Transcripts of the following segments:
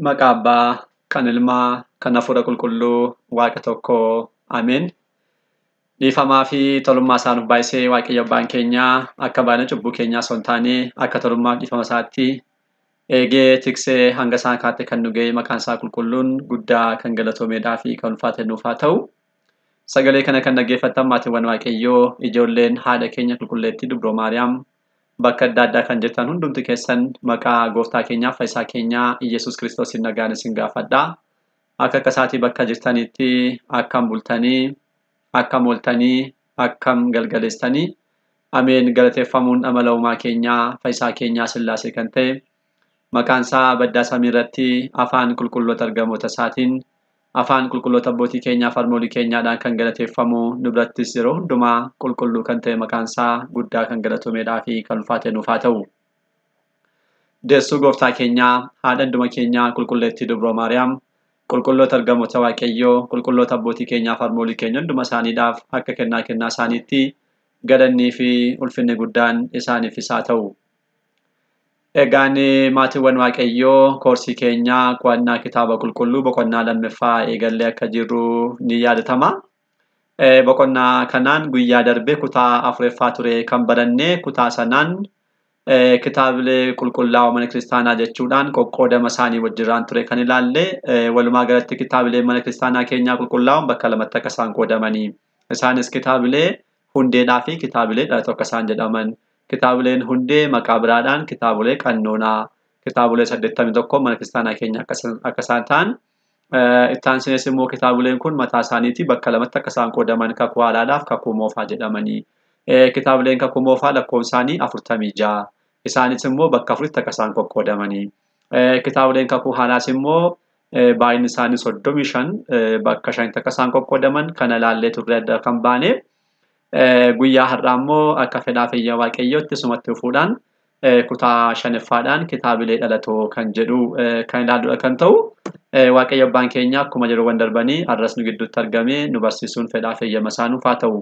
Maqaa Abbaa, kan Ilmaa, kan Hafuura Qulqulluu, Waaqa tokkoo. Ameen. Dhiifamaa fi tolummaa isaa nuuf baay'isee Waaqayyo Abbaan keenyaa akka baay'ina cubbuu keenyaa osoo hin taane akka tolummaa dhiifama isaatti eegee tiksee hanga isaan kaatti kan nu ga'e maqaan isaa qulqulluun guddaa kan galatoomeedhaa fi kan ulfaate nuuf haa ta'u. Sagalee kana kan dhaggeeffattan maatiiwwan Waaqayyoo ijoolleen haadha keenya qulqulleettii Dubroo Maariyaam bakka adda addaa kan jirtan hundumti keessan maqaa gooftaa keenyaaf fayyisaa keenyaa Iyyasuus Kiristoosiin nagaan isin gaafadha. Akka isaatii bakka jirtanitti akkam bultanii, akkam ooltanii, akkam galgaleessanii. Ameen. Galateeffamuun amala uumaa keenyaa fayyisaa keenyaa Sillaasee kan ta'e maqaan isaa baddaa samii irratti afaan qulqulloota ergamoota isaatiin afaan qulqulloota abbootii keenyaa fi harmoolii keenyaadhaan kan galateeffamu nu birattis yeroo hundumaa qulqulluu kan ta'e maqaan isaa guddaa kan galatoomeedhaa fi kan ulfaate nuuf haa ta'u. Deessuu gooftaa keenyaa haadha hunduma keenyaa qulqulleettii Dubroo Maariyaam qulqulloota ergamoota Waaqayyoo qulqulloota abbootii keenyaa fi harmoolii keenya hunduma isaaniidhaaf akka kennaa isaaniitti gadannii fi ulfinni guddaan isaaniif haa ta'u. Egaan maatiiwwan Waaqayyoo koorsii keenyaa qo'annaa kitaaba qulqulluu boqonnaa lammaffaa eegallee akka jirru ni yaadatama. Boqonnaa kanaan guyyaa darbe kutaa afuraffaa ture kan barannee kutaa sanaan kitaabilee qulqullaa'oo mana kiristaanaa jechuudhaan qoqqoodama isaanii wajjirraan ture kan ilaalle walumaa galatti kitaabilee mana kiristaanaa keenyaa qulqullaa'oon bakka lamatti akka isaan qoodamanii. Isaanis kitaabilee hundeedhaa fi kitaabilee dhalata akka isaan jedhaman. Kitaabileen hundee maqaa biraadhaan kitaabilee qannoonaa kitaabilee 81 mana kiristaanaa keenya akka isaan ta'an. Itti aansinees immoo kitaabileen kun mataa isaaniitii bakka lamatti akka isaan qoodaman kakuu haadhaadhaaf kakuu moofaa jedhamanii. Kitaabileen kakuu moofaa lakkoofsi isaanii 46. Isaanis immoo bakka afuritti akka isaan qoqqoodamanii. Kitaabileen kakuu haadhaas immoo baay'inni isaanii 35 bakka 5tti akka isaan qoqqoodaman kana ilaallee turre adda kan baane. Guyyaa har'aa immoo akka fedhaa fayyaa Waaqayyootti sumatti dhufuudhaan kutaa 5ffaadhaan kitaabilee dhalatoo kan jedhu kan ilaalludha kan ta'u. Waaqayyo Abbaan keenya akkuma yeroowwan darbanii har'as nu gidduutti argamee nu barsiisuun fedhaa fayyama isaa nuuf haa ta'u.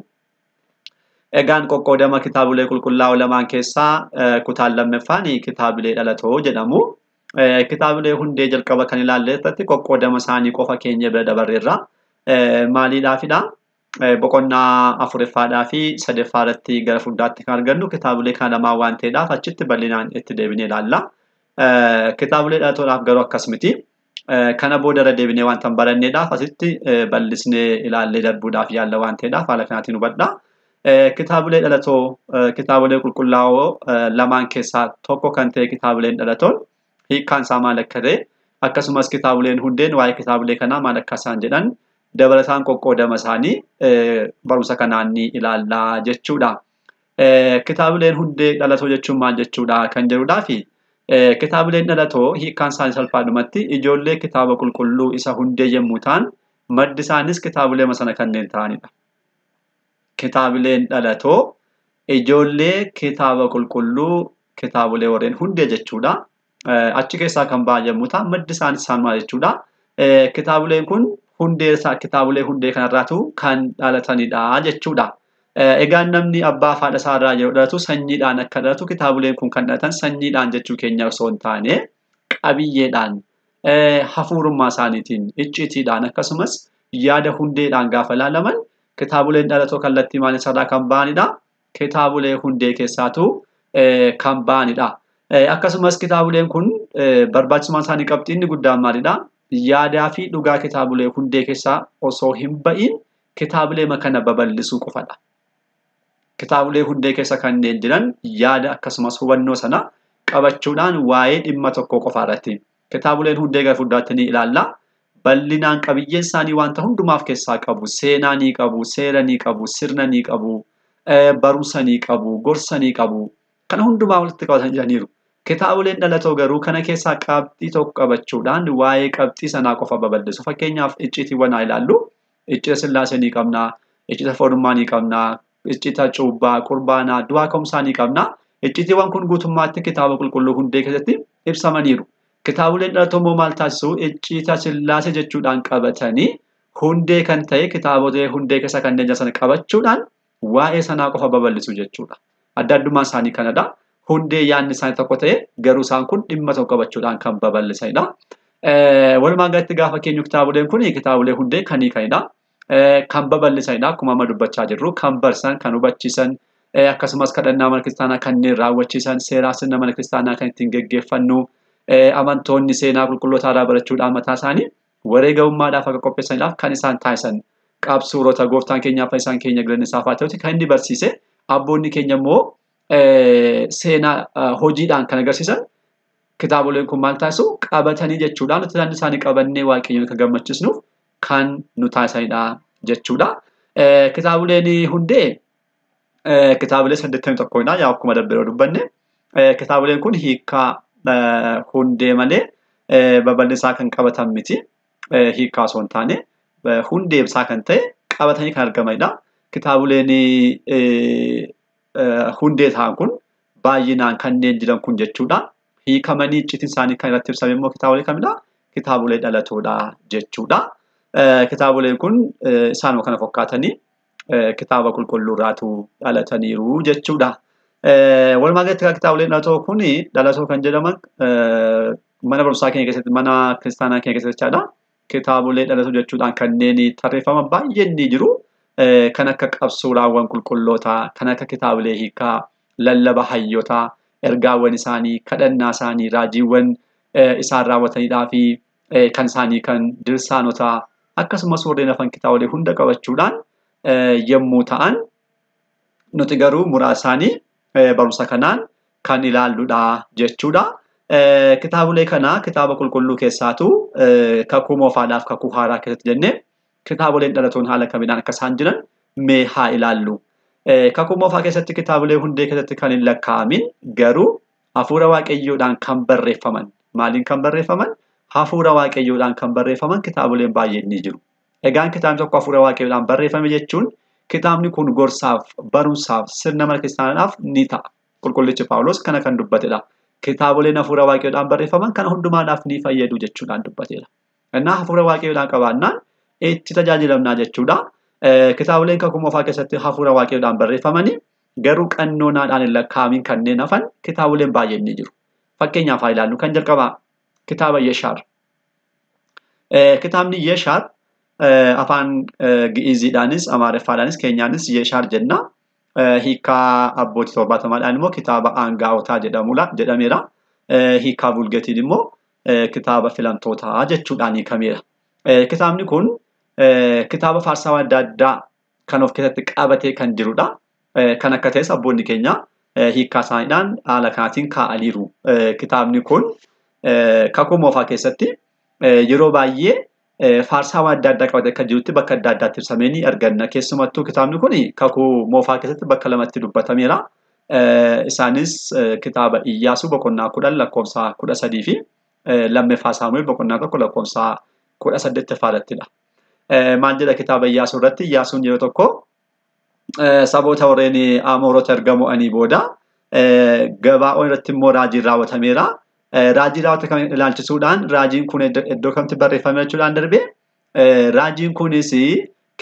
Egaan qoqqoodama kitaabilee qulqullaa'oo lamaan keessaa kutaan lammaffaan kitaabilee dhalatoo jedhamu. Kitaabilee hundee jalqaba kan ilaalle irratti qoqqoodama isaanii qofa keenya bira dabarreerra. Maaliidhaafidha? Boqonnaa afuraffaadhaa fi sadaffaa irratti gara fuuldaatti kan argannu kitaabilee kana lamaan waan ta'eedhaaf achitti bal'inaan itti deebinee ilaalla. Kitaabilee dhalatoodhaaf garuu akkas miti. Kana booda irra deebinee wanta hin baranneedhaaf asitti bal'isnee ilaallee darbuudhaaf yaalla waan ta'eedhaaf haala kanaatiin hubadha. Kitaabilee dhalatoo kitaabilee qulqullaa'oo lamaan keessaa tokko kan ta'e kitaabileen dhalatoon hiikkaan isaa maal akka ta'e akkasumas kitaabileen hundeen waa'ee kitaabilee kanaa maal akka isaan jedhan dabalataan qoqqoodama isaanii barumsa kanaan ni ilaallaa jechuudha. Kitaabileen hundee dhalatoo jechuun maal jechuudha kan jedhudhaa fi kitaabileen dhalatoo hiikkaan isaanii salphaadhumatti ijoollee kitaaba qulqulluu isa hundee yommuu ta'an maddi isaanis kitaabilee sana kanneen ta'anidha. Kitaabileen dhalatoo ijoollee kitaaba qulqulluu kitaabilee warreen hundee jechuudha. Achi keessaa kan ba'an yommuu ta'an maddi isaanis isaan maal jechuudha. Kitaabileen kun kitaabilee hundee kanarraatu kan dhalatanidha jechuudha. Egaan namni abbaa fi haadha isaa irraa yeroo dhalatu sanyiidhaan akka dhalatu kitaabileen kun kan dhalatan sanyiidhaan jechuu keenya osoo hin taane qabiyyeedhaan hafuurummaa isaaniitiin icciitiidhaan akkasumas yaada hundeedhaan gaafa ilaalaman kitaabileen dhalatoo kallattii maaliisaarraa kan ba'anidha. Kitaabilee hundee keessaatu kan ba'anidha. Akkasumas kitaabileen kun barbaachisummaan isaanii qabxii inni guddaan maalidha? Yaadaa fi dhugaa kitaabilee hundee keessaa osoo hin ba'iin kitaabilee kana babal'isuu qofadha. Kitaabilee hundee keessa kanneen jiran yaada akkasumas hubannoo sana qabachuudhaan waa'ee dhimma tokko qofa irratti kitaabileen hundee gara fuulduraatti ni ilaalla. Bal'inaan qabiyyeen isaanii wanta hundumaaf keessaa qabu. Seenaa ni qabu, seera ni qabu, sirna ni qabu, barumsa ni qabu, gorsa ni qabu. Kana hundumaa walitti qabatanii jiraniiru. Kitaabileen dhalatoo garuu kana keessaa qabxii tokko qabachuudhaan waa'ee qabxii sanaa qofa babal'isu. Fakkeenyaaf icciitiiwwan haa ilaallu. Iccita Sillaasee ni qabna, iccita foonummaa ni qabna, iccita cuubbaa, qurbaanaa, du'aa ka'umsaa ni qabna. Iccitiiwwan kun guutummaatti kitaaba qulqulluu hundee keessatti ibsamaniiru. Kitaabileen dhalatoo immoo maal taasisu? Iccita Sillaasee jechuudhaan qabatanii hundee kan ta'e kitaabolee hundee keessa kanneen jiran sana qabachuudhaan waa'ee sanaa qofa babal'isu jechuudha. Adda addummaan isaanii kanadha. Hundee yaadni isaanii tokko ta'e garuu isaan kun dhimma tokko qabachuudhaan kan babal'isanidha. Walumaa galatti gaafa keenyu kitaaboleen kun kitaabolee hundee kan hiikanidha. Kan babal'isanidha. Akkuma amma dubbachaa jirru kan barsan, kan hubachiisan, akkasumas kadhannaa mana kiristaanaa kanneen raawwachiisan, seeraa sirna mana kiristaanaa kan ittiin geggeeffannu, amantoonni seenaa qulqulloota irraa barachuudhaan mataa isaanii wareegamummaadhaaf akka qopheessaniidhaaf kan isaan taasisan. Qabsuurota gooftaan keenyaaf isaan keenya galanni isaaf haa ta'utti kan inni barsiise. Abboonni keenya immoo seenaa hojiidhaan kan agarsiisan. Kitaaboleen kun maal taasisu? Qabatanii jechuudhaan nuti isaanii qabannee waaqayyoon kan gammachiisnuuf kan nu taasisanidha jechuudha. Kitaaboleen hundee kitaabolee 81dha. Yaa akkuma darbee dubbanne kitaaboleen kun hiikaa hundee malee babal'isaa kan qabatan miti. Hiikaa osoo hin taane hundee ibsaa kan ta'e qabatanii kan argamanidha. Kitaaboleen hundee ta'an kun baay'inaan kanneen jiran kun jechuudha. Hiikamanii icciitiin isaanii kan irratti ibsame immoo kitaabolee kamidha? Kitaabolee dhalatoodha jechuudha. Kitaaboleen kun isaanuma kana fakkaatanii kitaaba qulqulluurraatu dhalataniiru jechuudha. Walumaa galatti kitaaboleen dhalatoo kun dhalatoo kan jedhaman mana barumsaa keenya keessatti, mana kiristaanaa keenya keessatti jechaadha. Kitaabolee dhalatoo jechuudhaan kanneen tarreeffaman baay'een ni jiru. Kan akka qabsuuraawwan qulqullootaa, kan akka kitaabolee hiikaa, lallaba hayyootaa, ergaawwan isaanii, kadhannaa isaanii, raajiiwwan isaan raawwatanidhaa fi kan isaanii kan dirsaanotaa akkasumas warreen hafan kitaabolee hunda qabachuudhaan yommuu ta'an nuti garuu muraasa isaanii barumsa kanaan kan ilaalludha jechuudha. Kitaabolee kana kitaaba qulqulluu keessaatu kakuu moofaadhaaf kakuu haaraa keessatti jennee kitaaboleen dhalatoon haala kamiidhaan akka isaan jiran mee haa ilaallu. Kakuu moofaa keessatti kitaabolee hundee keessatti kan hin lakkaa'amin garuu hafuura waaqayyoodhaan kan barreeffaman. Maaliin kan barreeffaman? Hafuura waaqayyoodhaan kan barreeffaman kitaaboleen baay'een ni jiru. Egaan kitaabni tokko hafuura waaqayyoodhaan barreeffame jechuun kitaabni kun gorsaaf, barumsaaf, sirna mana kiristaanaadhaaf ni ta'a. Qulqullichi Phaawulos kana kan dubbatedha. Kitaaboleen hafuura waaqayyoodhaan barreeffaman kana hundumaadhaaf ni fayyadu jechuudhaan dubbatedha. Innaa hafuura waaqayyoodhaan qabaannaan itti tajaajilamnaa jechuudha. Kitaaboleen kakuu moofaa keessatti hafuura waaqayyoodhaan barreeffamanii garuu qannoonaadhaan hin lakkaa'amin kanneen hafan kitaaboleen baay'een ni jiru. Fakkeenyaaf haa ilaallu kan jalqabaa kitaaba Yeshaar. Kitaabni Yeshaar afaan Gi'iiziidhaanis, Amaariffaadhaanis, Keenyaanis Yeshaar jenna. Hiikaa abbootii 70dhaan immoo kitaaba aangaa'otaa jedhameera. Hiikaa Vulgeetiin immoo kitaaba filamtootaa jechuudhaan hiikameera. Kitaabni kun kitaaba faarsaa adda addaa kan of keessatti qabatee kan jirudha. Kan akka ta'es abboonni keenya hiikaa isaaniidhaan haala kanaatiin kaa'aniiru. Kitaabni kun kakuu moofaa keessatti yeroo baay'ee faarsaa adda addaa qabatee kan jirutti bakka adda addaatti ibsamee ni arganna. Keessumattuu kitaabni kun kakuu moofaa keessatti bakka lamatti dubbatameera. Isaanis kitaaba Iyyaasuu boqonnaa 10 lakkoofsa 13 fi lammaffaa Saamu'eel boqonnaa 1 lakkoofsa 18ffaadhattidha. Maal jedha kitaaba Iyyaasuu irratti? Iyyaasuun yeroo tokko saboota warreen Amoorota erga mo'anii booda Gabaa'oon irratti immoo raajiin raawwatameera. Raajii raawwatame ilaalchisuudhaan raajiin kun iddoo kamitti barreeffame jechuudhaan darbee raajiin kunis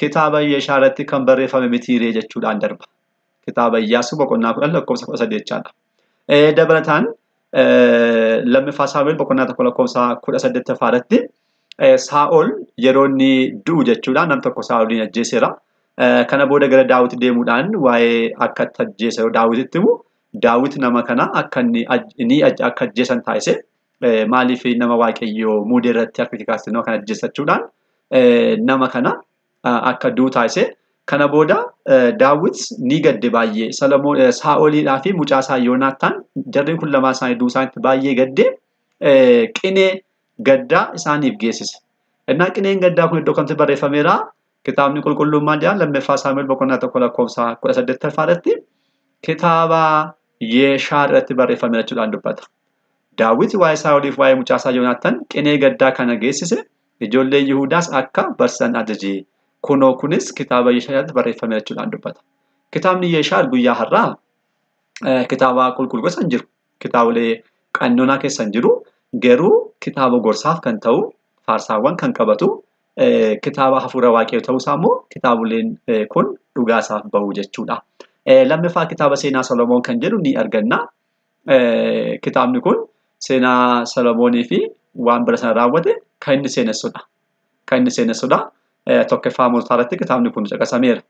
kitaaba Yeshaar irratti kan barreeffame mitiiree jechuudhaan darba. Kitaaba Iyyaasuu boqonnaa 10 lakkoofsa 18 jechaadha. Dabalataan lammaffaa Saamu'eel boqonnaa 1 lakkoofsa 18ffaadhatti Saa'ol yeroo inni du'u jechuudhaan nam tokko Saa'olin ajjeeseera. Kana booda gara Daawit deemuudhaan waa'ee akka ajjeese Daawititti himu Daawit nama kana akka inni akka ajjeesan taasise maaliif nama waaqayyoo muudee irratti harka kaastinoo kan ajjeessachuudhaan nama kana akka du'u taasise. Kana booda Daawit ni gadde baay'ee Saa'oliidhaa fi mucaa isaa Yoonaataan jarreen kun lamaan isaanii du'uu isaaniitti baay'ee gadde qinee gaddaa isaaniif geessise. Innaa qineen gaddaa kun iddoo kamitti barreeffameera? Kitaabni qulqulluun maal jedha? Lammaffaa Saamu'eel boqonnaa 1 lakkoofsa 18ffaadhatti kitaaba Yeshaar irratti barreeffame jechuudhaan dubbata. Daawit waa'ee Saa'oliif waa'ee mucaa isaa Yoonaataan qinee gaddaa kana geessise. Ijoollee Yihuudaas akka barsan ajaje. Kunoo kunis kitaaba Yeshaar irratti barreeffame jechuudhaan dubbata. Kitaabni Yeshaar guyyaa har'aa kitaaba qulqulluu keessa hin jiru. Kitaabolee qannoonaa keessa hin jiru. Garuu kitaaba gorsaaf kan ta'u, faarsaawwan kan qabatu, kitaaba hafuura waaqayyoo ta'uusaa immoo kitaaboleen kun dhugaasaaf bahu jechuudha. Lammaffaa kitaaba seenaa Solomoon kan jedhu ni arganna. Kitaabni kun seenaa Solomoonii fi waan bara sana raawwate kan inni seenessudha. Kan inni seenessudha. Tokkoffaa moototaa irratti kitaabni kun caqasameera.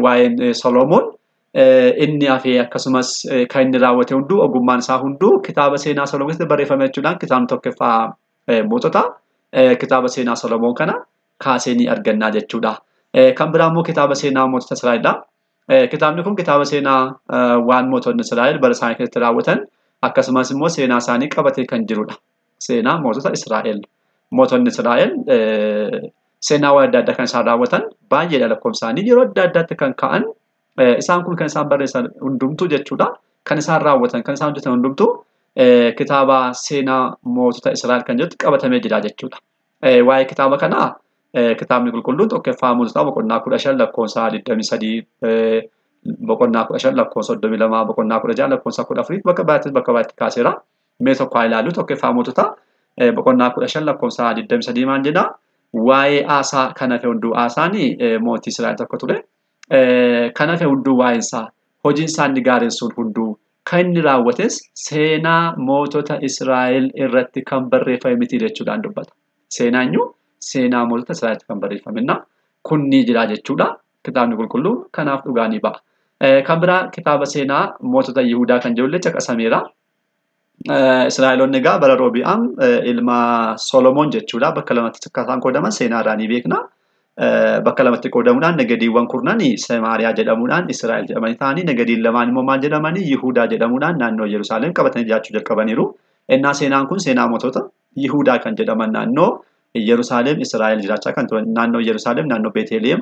Waa'een Solomoon inni hafee akkasumas kan inni raawwate hunduu ogummaan isaa hunduu kitaaba seenaa Solomoon keessatti barreeffame jechuudhaan kitaabni tokkoffaa moototaa kitaaba seenaa Solomoon kana kaasee ni argannaa jechuudha. Kan biraa immoo kitaaba seenaa mootota Israa'elidha. Kitaabni kun kitaaba seenaa waan mootonni Israa'el bara isaanii keessatti raawwatan akkasumas immoo seenaa isaanii qabatee kan jirudha. Seenaa mootota Israa'el. Mootonni Israa'el seenaa waan adda addaa kan isaan raawwatan baay'eedha lakkoofsaanii yeroo adda addaatti kan ka'an isaan kun kan isaan barreessan hundumtuu jechuudha. Kan isaan raawwatan kan isaan hojjetan hundumtuu kitaaba seenaa mootota Israa'el kan jedhutti qabatamee jira jechuudha. Waa'ee kitaaba kanaa kitaabni qulqulluun tokkoffaa moototaa boqonnaa 15 lakkoofsa 23 boqonnaa 15 lakkoofsa 32 boqonnaa 16 lakkoofsa 14 bakka baay'eetti kaaseera. Mee tokko haa ilaallu tokkoffaa moototaa boqonnaa 15 lakkoofsa 23 maal jedha? Waa'ee Aasaa kan hafe hunduu Aasaanii mootii Israa'el tokko ture. Kan hafe hunduu waa'een isaa hojiin isaa inni gaaressuun hunduu kan inni raawwates seenaa mootota Israa'el irratti kan barreeffame miti jechuudhaan dubbata. Seenaanyu seenaa mootota Israa'el kan barreeffamedha. Kun ni jira jechuudha. Kitaabni qulqulluun kanaaf dhugaa ni ba'a. Kan biraa kitaaba seenaa mootota Yihuudaa kan jedhullee caqasameera. Israa'eloonni egaa bara Roobi'aam ilma Solomoon jechuudha. Bakka lamatti akka isaan qoodaman seenaadhaan ni beekna. Bakka lamatti qoodamuudhaan nagadiiwwan kurnanii Samaariyaa jedhamuudhaan Israa'el jedhamanii ta'anii nagadiin lamaan immoo maal jedhamanii Yihuudaa jedhamuudhaan naannoo Yerusaalem qabatanii jiraachuu jalqabaniiru. Innaa seenaan kun seenaa mootota Yihuudaa kan jedhaman naannoo Yerusaalem Israa'el jiraachaa kan turan naannoo Yerusaalem naannoo Beetlehem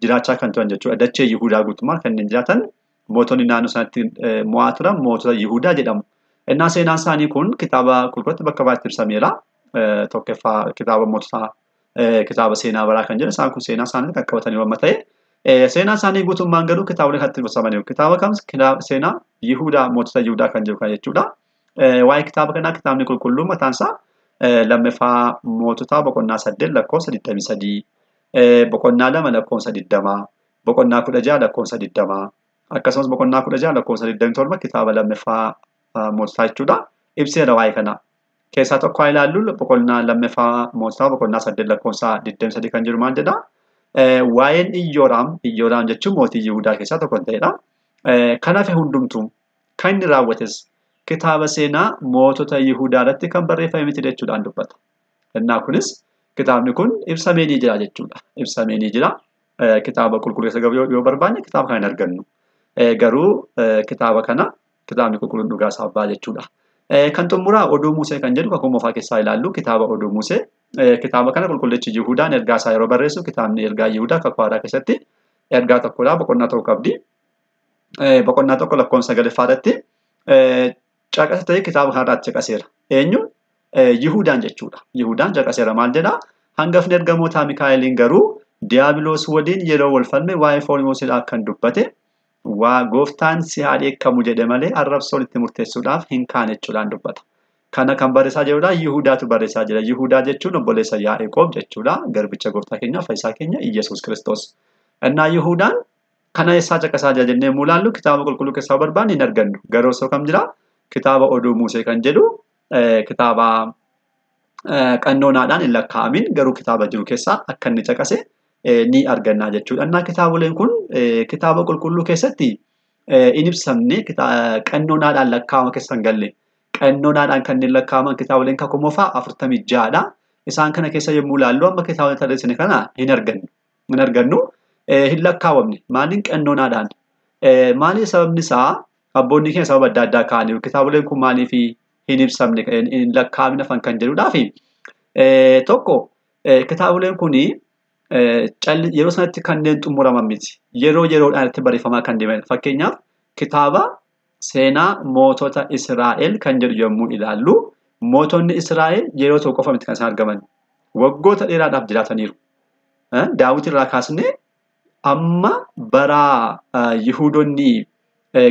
jiraachaa kan turan jechuudha. Dachee Yihuudaa guutummaan kanneen jiraatan mootonni naannoo sanatti mo'aa turan mootota Yihuudaa jedhamu. Innaa seenaan isaanii kun kitaaba qulqulluutti bakka baay'eetti ibsameera. Tokkoffaa kitaaba moototaa kitaaba seenaa baraa kan jedhu isaan kun seenaa isaanii kan qabatanii waan ta'e seenaa isaanii guutummaan garuu kitaabolee kanatti ibsamaniiru. Kitaaba kam seenaa Yihuudaa mootota Yihuudaa kan jiru kan jechuudha. Waa'ee kitaaba kanaa kitaabni qulqulluun mataan isaa lammaffaa moototaa boqonnaa 8 lakkoofsa 23 boqonnaa 2 lakkoofsa 20 boqonnaa 16 lakkoofsa 20 akkasumas boqonnaa 16 lakkoofsa 27 kitaaba lammaffaa moototaa jechuudha. Ibseera waa'ee kanaa. Keessaa tokko haa ilaallu boqonnaa lammaffaa moototaa boqonnaa 8 lakkoofsa 23 kan jiru maal jedha? Waa'een Iyyoraam jechuun mootii Yihuudaa keessaa tokko ta'edha. Kan hafe hundumtuu kan inni raawwates kitaaba seenaa mootota Yihuudaa irratti kan barreeffame miti jechuudhaan dubbata. Innaa kunis kitaabni kun ibsamee ni jira jechuudha. Ibsamee ni jira. Kitaaba qulqulleessa yoo barbaanne kitaaba kana hin argannu. Garuu kitaaba kana kitaabni qulqulluun dhugaa isaa abbaa jechuudha. Kan xumuraa oduu Musee kan jedhu kakuu moofaa keessaa ilaallu kitaaba oduu Musee kitaaba kana qulqullichi Yihuudaan ergaa isaa yeroo barreessu kitaabni ergaa Yihuudaa kakuu haaraa keessatti ergaa tokkodha boqonnaa tokko qabdi. Boqonnaa tokko lakkoofsa 9 irratti caqasa ta'e kitaaba kanarratti caqaseera. Eenyuun? Yihuudaan jechuudha. Yihuudaan caqaseera maal jedhaa? Hangafni ergamoota Mikaa'eliin garuu diiyaabiloos waliin yeroo wal falme waa'ee foon Museedhaaf kan dubbate waa gooftaan si haa dheekkamu jedhe malee arrabsoo itti murteessuudhaaf hin kaane jechuudhaan dubbata. Kana kan barreessaa jirudha Yihuudaatu barreessaa jira. Yihuudaa jechuun obboleessa Yaa'eqoob jechuudha. Garbicha gooftaa keenya fayyisaa keenya Iyyasuus Kiristoos. Innaa Yihuudaan kana eessaa caqasaa jira jennee yommuu ilaallu kitaaba qulqulluu keessaa barbaanne hin argannu. Garuu osoo kam jira? Kitaaba oduu Musee kan jedhu kitaaba qannoonaadhaan hin lakkaa'amin garuu kitaaba jiru keessaa akka inni caqase ni argannaa jechuudha. Innaa kitaaboleen kun kitaaba qulqulluu keessatti hin ibsamne qannoonaadhaan lakkaa'ama keessa hin galle. Qannoonaadhaan kanneen lakkaa'aman kitaaboleen kakuu moofaa 46dha. Isaan kana keessa yommuu ilaallu amma kitaabolee tarreessine kana hin argannu. Hin lakkaawamne. Maaliin qannoonaadhaan? Maaliif sababni isaa abboonni keenya sababa adda addaa kaa'aniiru. Kitaaboleen kun maaliif hin ibsamne hin lakkaa'amne afaan kan jedhuudhaafi tokko kitaaboleen kuni yeroo sanatti kanneen xumuraman miti. Yeroodhaan itti barreeffamaa kan deeman. Fakkeenyaaf kitaaba seenaa mootota Israa'el kan jedhu yommuu ilaallu mootonni Israa'el yeroo tokko qofa miti kan isaan argaman. Waggoota dheeraadhaaf jiraataniiru. Daawit irraa kaasnee amma bara Yihuudoonni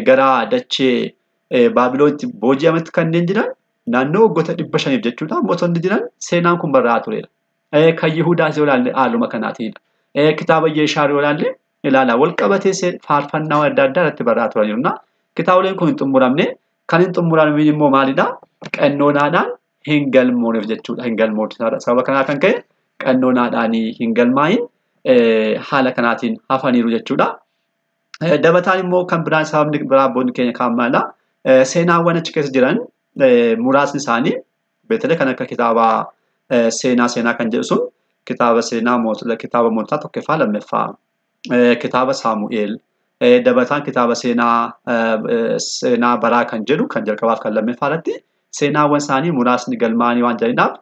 gara dachee Baabiloonitti booji'amatti kanneen jiran naannoo waggoota 500 jechuudha. Mootonni jiran seenaan kun barraa'aa turedha. Kan Yihuudaas yoo ilaalle haaluma kanaatiidha. Kitaaba Yeeshaar yoo ilaalle ilaala wal qabatee faarfannaa adda addaa irratti barraa'aa turaniiruna. Kitaaboleen kun hin xumuramne kan hin xumuramne immoo maalidha? Qannoonaadhaan hin galmooneef jechuudha. Hin galmoofne sababa kanaa kan ka'e qannoonaadhaanii hin galmaayin haala kanaatiin hafaniiru jechuudha. Dabataan immoo kan biraan sababni biraa abboonni keenya kaan maala seenaawwan achi keessa jiran muraasni isaanii beetele kan akka kitaaba seenaa kan jedhu sun kitaaba seenaa kitaaba moototaa tokkoffaa lammaffaa kitaaba Saamu'eel dabataan kitaaba seenaa baraa kan jedhu kan jalqabaaf kan lammaffaa irratti seenaawwan isaanii muraasni galmaa'anii waan jiraniidhaaf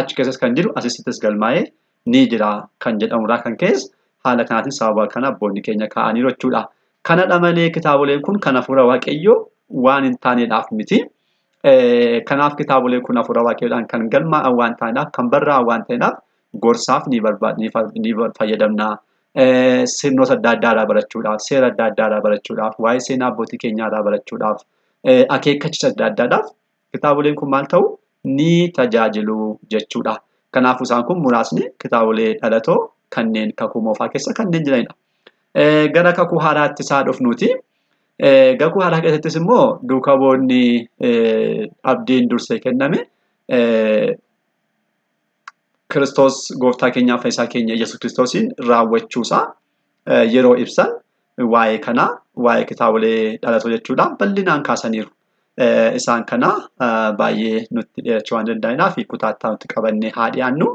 achi keessas kan jiru asittis galmaa'ee ni jira kan jedhamurraa kan keessa haala kanaatiin sababa kana abboonni keenya kaa'aniiru jechuudha. Kanadha malee kitaaboleen kun kan hafuura waaqayyoo waan hin taaneedhaaf miti. Kanaaf kitaaboleen kun hafuura waaqayyoodhaan kan galmaa'an waan taaneedhaaf kan barraa'an waan ta'eedhaaf gorsaaf ni fayyadamna. Sirnoota adda addaadhaa barachuudhaaf, seera adda addaadhaa barachuudhaaf, waa'ee seenaa abbootii keenyaadhaa barachuudhaaf, akeekkachiisa adda addaadhaaf kitaaboleen kun maal ta'u ni tajaajilu jechuudha. Kanaafuu isaan kun muraasni kitaabolee dhalatoo kanneen kakuu moofaa keessa kanneen jiranidha. Gara kakuu haaraatti isaa dhufnuuti. Kakuu haaraa keessattis immoo duukaa bu'oonni abdiin dursee kenname Kiristoos gooftaa keenyaa fayyisaa keenya Yesuus Kiristoosiin raawwachuusaa yeroo ibsan waa'ee kanaa waa'ee kitaabolee dhalatoo jechuudha bal'inaan kaasaniiru. Isaan kana baay'ee nutti dhiyeessuu waan danda'aniif kutaattaa nutti qabannee haa dhiyaannu.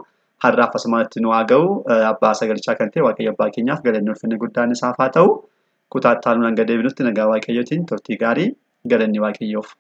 Har'aaf asumatti nu haa ga'u abbaa sagalichaa kan ta'e waaqayyo abbaa keenyaaf galanni ulfinni guddaan isaaf haa ta'u. Kutaattaa nu hanga deebinutti nagaa waaqayyootiin turtii gaarii galanni waaqayyoof.